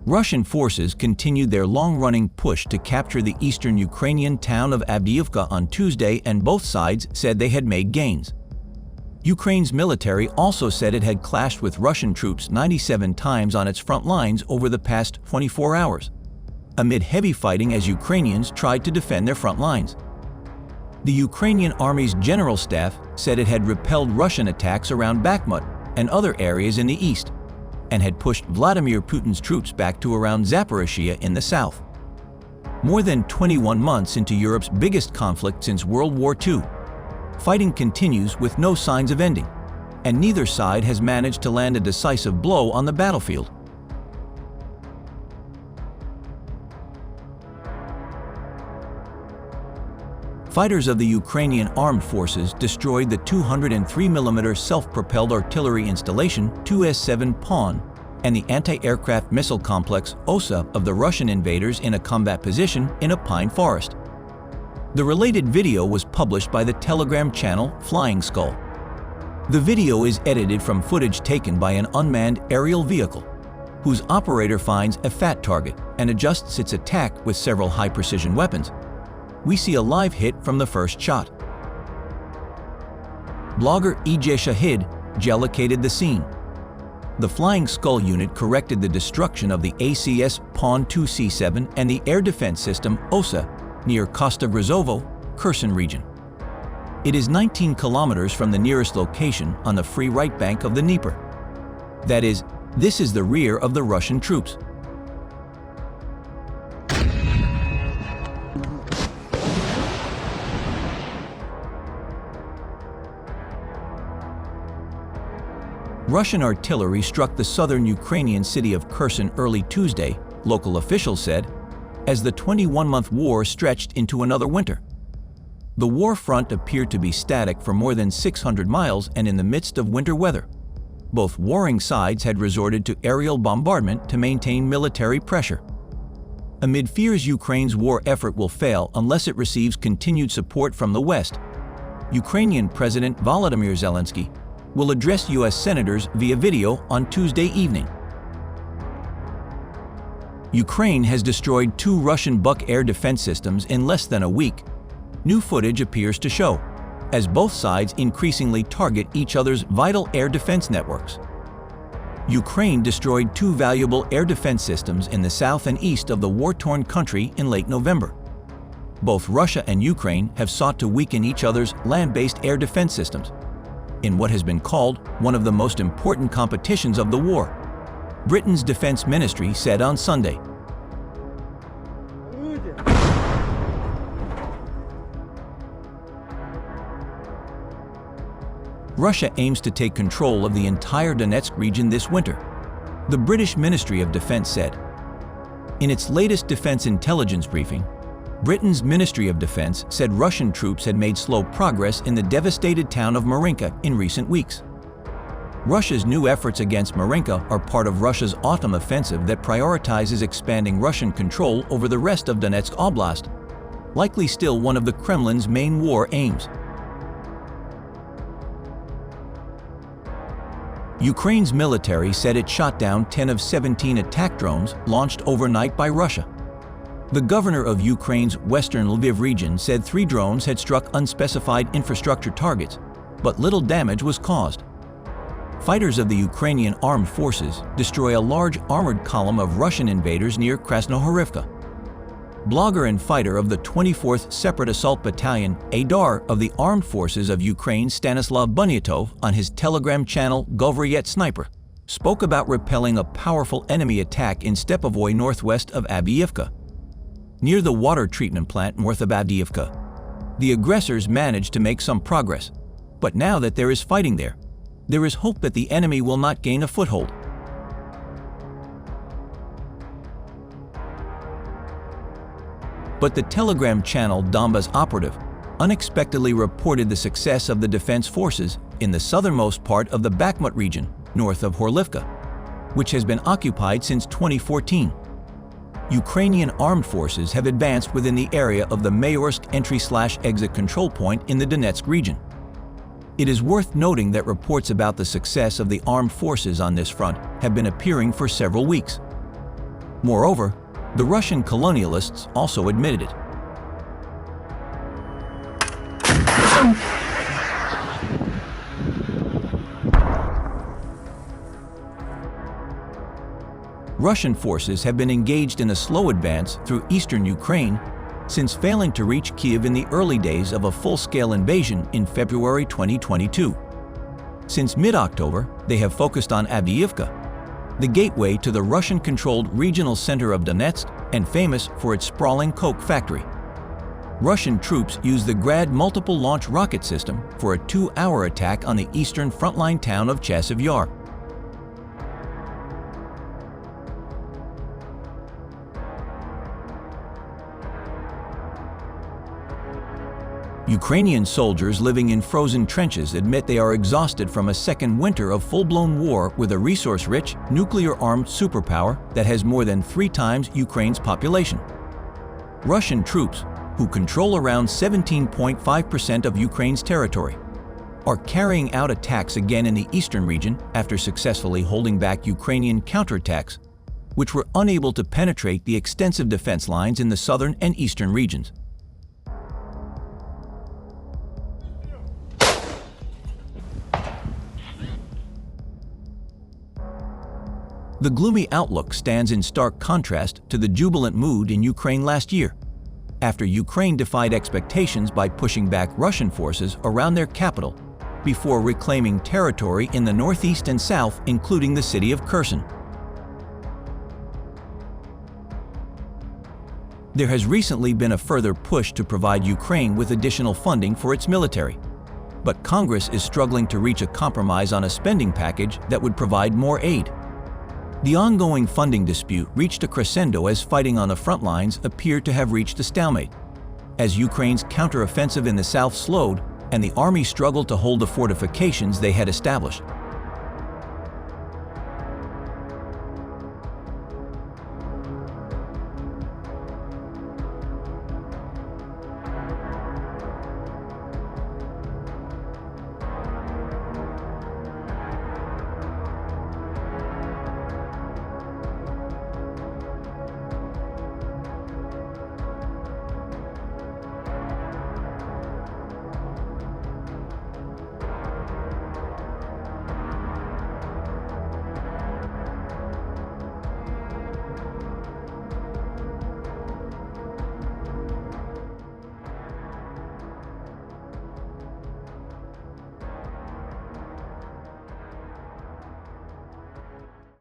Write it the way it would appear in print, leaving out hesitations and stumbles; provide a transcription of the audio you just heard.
Russian forces continued their long-running push to capture the eastern Ukrainian town of Avdiivka on Tuesday, and both sides said they had made gains. Ukraine's military also said it had clashed with Russian troops 97 times on its front lines over the past 24 hours, amid heavy fighting as Ukrainians tried to defend their front lines. The Ukrainian Army's General Staff said it had repelled Russian attacks around Bakhmut and other areas in the east, and had pushed Vladimir Putin's troops back to around Zaporizhzhia in the south. More than 21 months into Europe's biggest conflict since World War II, fighting continues with no signs of ending, and neither side has managed to land a decisive blow on the battlefield. Fighters of the Ukrainian Armed Forces destroyed the 203mm self-propelled artillery installation 2S7 Pawn and the anti-aircraft missile complex OSA of the Russian invaders in a combat position in a pine forest. The related video was published by the Telegram channel Flying Skull. The video is edited from footage taken by an unmanned aerial vehicle, whose operator finds a fat target and adjusts its attack with several high-precision weapons. We see a live hit from the first shot. Blogger EJ Shahid geolocated the scene. The Flying Skull unit corrected the destruction of the ACS Pawn 2C7 and the air defense system OSA near Kosta-Grizovo, Kherson region. It is 19 kilometers from the nearest location on the free right bank of the Dnieper. That is, this is the rear of the Russian troops. Russian artillery struck the southern Ukrainian city of Kherson early Tuesday, local officials said, as the 21-month war stretched into another winter. The war front appeared to be static for more than 600 miles and in the midst of winter weather. Both warring sides had resorted to aerial bombardment to maintain military pressure. Amid fears Ukraine's war effort will fail unless it receives continued support from the West, Ukrainian President Volodymyr Zelensky will address U.S. senators via video on Tuesday evening. Ukraine has destroyed 2 Russian Buk air defense systems in less than a week, new footage appears to show, as both sides increasingly target each other's vital air defense networks. Ukraine destroyed 2 valuable air defense systems in the south and east of the war-torn country in late November. Both Russia and Ukraine have sought to weaken each other's land-based air defense systems, in what has been called one of the most important competitions of the war, Britain's Defense Ministry said on Sunday. Russia aims to take control of the entire Donetsk region this winter, the British Ministry of Defense said. In its latest defense intelligence briefing, Britain's Ministry of Defense said Russian troops had made slow progress in the devastated town of Marinka in recent weeks. Russia's new efforts against Marinka are part of Russia's autumn offensive that prioritizes expanding Russian control over the rest of Donetsk Oblast, likely still one of the Kremlin's main war aims. Ukraine's military said it shot down 10 of 17 attack drones launched overnight by Russia. The governor of Ukraine's western Lviv region said 3 drones had struck unspecified infrastructure targets, but little damage was caused. Fighters of the Ukrainian Armed Forces destroy a large armored column of Russian invaders near Krasnohorivka. Blogger and fighter of the 24th Separate Assault Battalion, Aidar of the Armed Forces of Ukraine Stanislav Bunyatov on his Telegram channel Govryet Sniper spoke about repelling a powerful enemy attack in Stepovoy northwest of Avdiivka. Near the water treatment plant north of Avdiivka, the aggressors managed to make some progress, but now that there is fighting there is hope that the enemy will not gain a foothold. But the Telegram channel Donbas Operative unexpectedly reported the success of the defense forces in the southernmost part of the Bakhmut region, north of Horlivka, which has been occupied since 2014. Ukrainian armed forces have advanced within the area of the Mayorsk entry/exit control point in the Donetsk region. It is worth noting that reports about the success of the armed forces on this front have been appearing for several weeks. Moreover, the Russian colonialists also admitted it. Russian forces have been engaged in a slow advance through eastern Ukraine since failing to reach Kyiv in the early days of a full-scale invasion in February 2022. Since mid-October, they have focused on Avdiivka, the gateway to the Russian-controlled regional center of Donetsk and famous for its sprawling coke factory. Russian troops used the Grad multiple-launch rocket system for a 2-hour attack on the eastern frontline town of Chasiv Yar. Ukrainian soldiers living in frozen trenches admit they are exhausted from a second winter of full-blown war with a resource-rich, nuclear-armed superpower that has more than 3 times Ukraine's population. Russian troops, who control around 17.5% of Ukraine's territory, are carrying out attacks again in the eastern region after successfully holding back Ukrainian counterattacks, which were unable to penetrate the extensive defense lines in the southern and eastern regions. The gloomy outlook stands in stark contrast to the jubilant mood in Ukraine last year, after Ukraine defied expectations by pushing back Russian forces around their capital before reclaiming territory in the northeast and south, including the city of Kherson. There has recently been a further push to provide Ukraine with additional funding for its military, but Congress is struggling to reach a compromise on a spending package that would provide more aid. The ongoing funding dispute reached a crescendo as fighting on the front lines appeared to have reached a stalemate, as Ukraine's counteroffensive in the south slowed and the army struggled to hold the fortifications they had established.